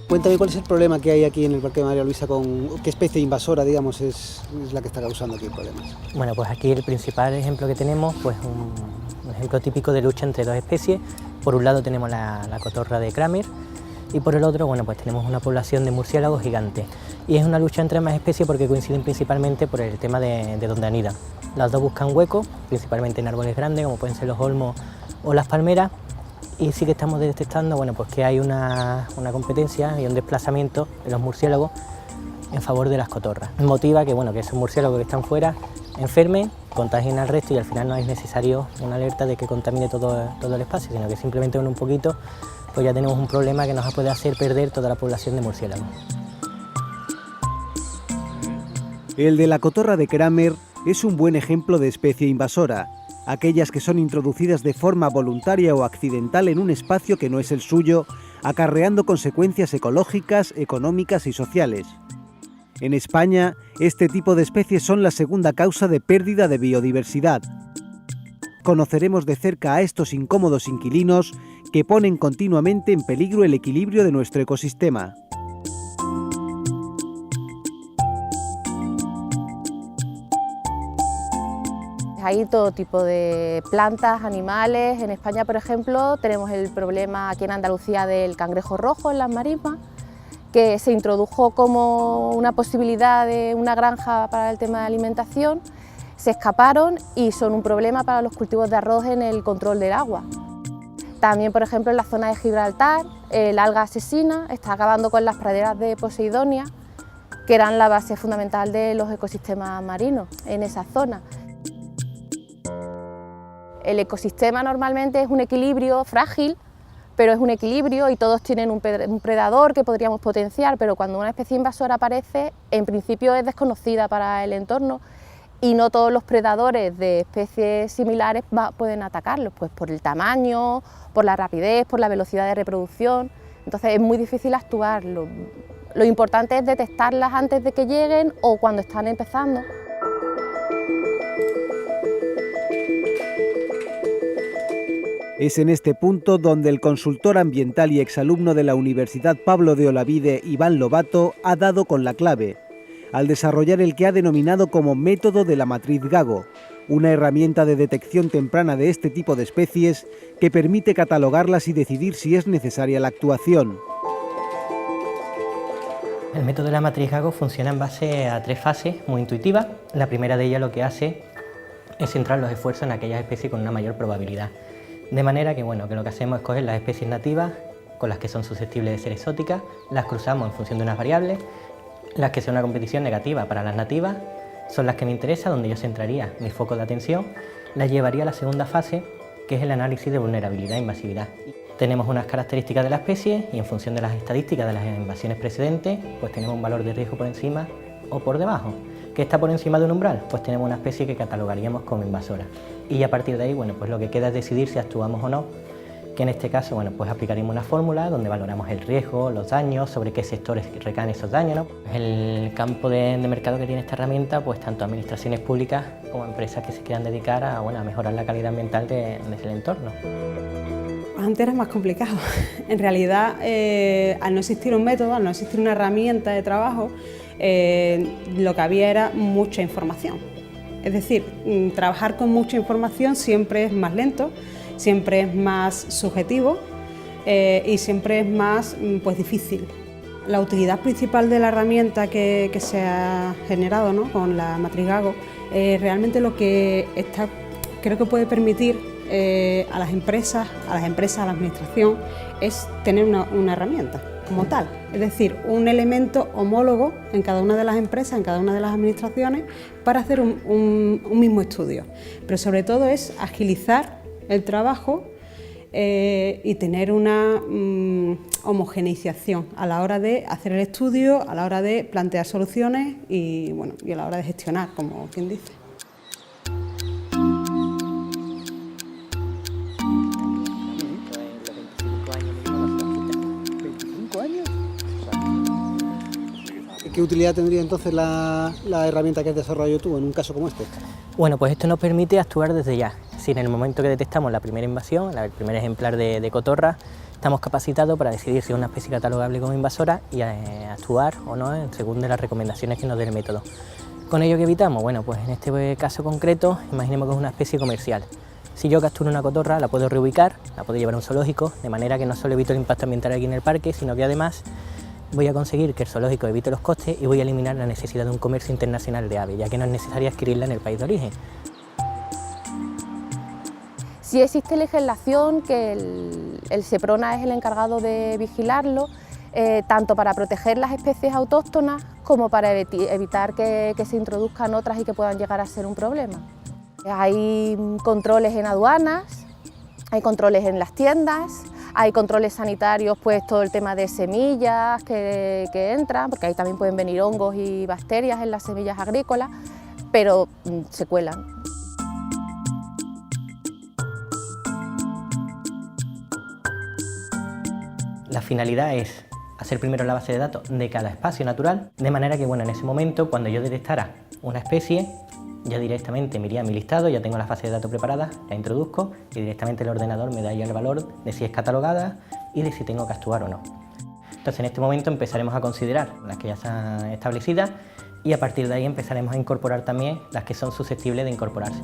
Cuéntame cuál es el problema que hay aquí en el Parque de María Luisa, con qué especie invasora, digamos, es la que está causando aquí problemas. Bueno, pues aquí el principal ejemplo que tenemos, pues un ejemplo típico de lucha entre dos especies. Por un lado tenemos la cotorra de Kramer y por el otro, bueno, pues tenemos una población de murciélagos gigantes. Y es una lucha entre ambas especies porque coinciden principalmente por el tema de donde anidan. Las dos buscan huecos, principalmente en árboles grandes, como pueden ser los olmos o las palmeras, y sí que estamos detectando, bueno, pues que hay una competencia y un desplazamiento de los murciélagos en favor de las cotorras. Motiva que, bueno, que esos murciélagos que están fuera enfermen, contagien al resto y al final no es necesario una alerta de que contamine todo el espacio, sino que simplemente con un poquito pues ya tenemos un problema que nos puede hacer perder toda la población de murciélagos. El de la cotorra de Kramer es un buen ejemplo de especie invasora, aquellas que son introducidas de forma voluntaria o accidental en un espacio que no es el suyo, acarreando consecuencias ecológicas, económicas y sociales. En España, este tipo de especies son la segunda causa de pérdida de biodiversidad. Conoceremos de cerca a estos incómodos inquilinos que ponen continuamente en peligro el equilibrio de nuestro ecosistema. Hay todo tipo de plantas, animales. En España, por ejemplo, tenemos el problema aquí en Andalucía del cangrejo rojo en las marismas, que se introdujo como una posibilidad de una granja para el tema de alimentación, se escaparon y son un problema para los cultivos de arroz en el control del agua. También, por ejemplo, en la zona de Gibraltar, el alga asesina está acabando con las praderas de Poseidonia, que eran la base fundamental de los ecosistemas marinos en esa zona. El ecosistema normalmente es un equilibrio frágil, pero es un equilibrio y todos tienen un predador que podríamos potenciar, pero cuando una especie invasora aparece, en principio es desconocida para el entorno y no todos los predadores de especies similares pueden atacarlos, pues por el tamaño, por la rapidez, por la velocidad de reproducción. Entonces es muy difícil actuar. Lo importante es detectarlas antes de que lleguen o cuando están empezando. Es en este punto donde el consultor ambiental y exalumno de la Universidad Pablo de Olavide, Iván Lobato, ha dado con la clave, al desarrollar el que ha denominado como método de la matriz Gago, una herramienta de detección temprana de este tipo de especies que permite catalogarlas y decidir si es necesaria la actuación. El método de la matriz Gago funciona en base a 3 fases muy intuitivas. La primera de ellas lo que hace es centrar los esfuerzos en aquellas especies con una mayor probabilidad. De manera que, bueno, que lo que hacemos es coger las especies nativas con las que son susceptibles de ser exóticas, las cruzamos en función de unas variables, las que son una competición negativa para las nativas son las que me interesa, donde yo centraría mi foco de atención, las llevaría a la segunda fase, que es el análisis de vulnerabilidad e invasividad. Tenemos unas características de la especie y en función de las estadísticas de las invasiones precedentes, pues tenemos un valor de riesgo por encima o por debajo. ¿Qué está por encima de un umbral? Pues tenemos una especie que catalogaríamos como invasora. Y a partir de ahí, bueno, pues lo que queda es decidir si actuamos o no, que en este caso, bueno, pues aplicaríamos una fórmula donde valoramos el riesgo, los daños, sobre qué sectores recaen esos daños, ¿no? El campo de mercado que tiene esta herramienta, pues tanto administraciones públicas como empresas que se quieran dedicar a, bueno, a mejorar la calidad ambiental del entorno. Antes era más complicado. En realidad, al no existir un método, al no existir una herramienta de trabajo, lo que había era mucha información. Es decir, trabajar con mucha información siempre es más lento, siempre es más subjetivo y siempre es más pues, difícil. La utilidad principal de la herramienta que se ha generado, ¿no?, con la matriz Gago, realmente lo que creo que puede permitir a las empresas, a la administración, es tener una herramienta como tal, es decir, un elemento homólogo en cada una de las empresas, en cada una de las administraciones, para hacer un mismo estudio. Pero sobre todo es agilizar el trabajo y tener una homogeneización a la hora de hacer el estudio, a la hora de plantear soluciones y, bueno, y a la hora de gestionar, como quien dice. ¿Qué utilidad tendría entonces la herramienta que has desarrollado tú en un caso como este? Bueno, pues esto nos permite actuar desde ya. Si en el momento que detectamos la primera invasión, el primer ejemplar de cotorra, Estamos capacitados para decidir si es una especie catalogable como invasora y actuar o no según de las recomendaciones que nos dé el método. ¿Con ello qué evitamos? Bueno, pues en este caso concreto, imaginemos que es una especie comercial. Si yo capturo una cotorra, la puedo reubicar, la puedo llevar a un zoológico, de manera que no solo evito el impacto ambiental aquí en el parque, sino que además voy a conseguir que el zoológico evite los costes y voy a eliminar la necesidad de un comercio internacional de aves, ya que no es necesario adquirirla en el país de origen. Sí existe legislación que el SEPRONA es el encargado de vigilarlo, tanto para proteger las especies autóctonas como para evitar que se introduzcan otras y que puedan llegar a ser un problema. Hay controles en aduanas, hay controles en las tiendas, hay controles sanitarios, pues todo el tema de semillas que entran, porque ahí también pueden venir hongos y bacterias en las semillas agrícolas, pero se cuelan. La finalidad es hacer primero la base de datos de cada espacio natural, de manera que bueno, en ese momento, cuando yo detectara una especie, ya directamente me iría a mi listado, ya tengo la base de datos preparada, la introduzco y directamente el ordenador me da ya el valor de si es catalogada y de si tengo que actuar o no. Entonces en este momento empezaremos a considerar las que ya están establecidas y a partir de ahí empezaremos a incorporar también las que son susceptibles de incorporarse.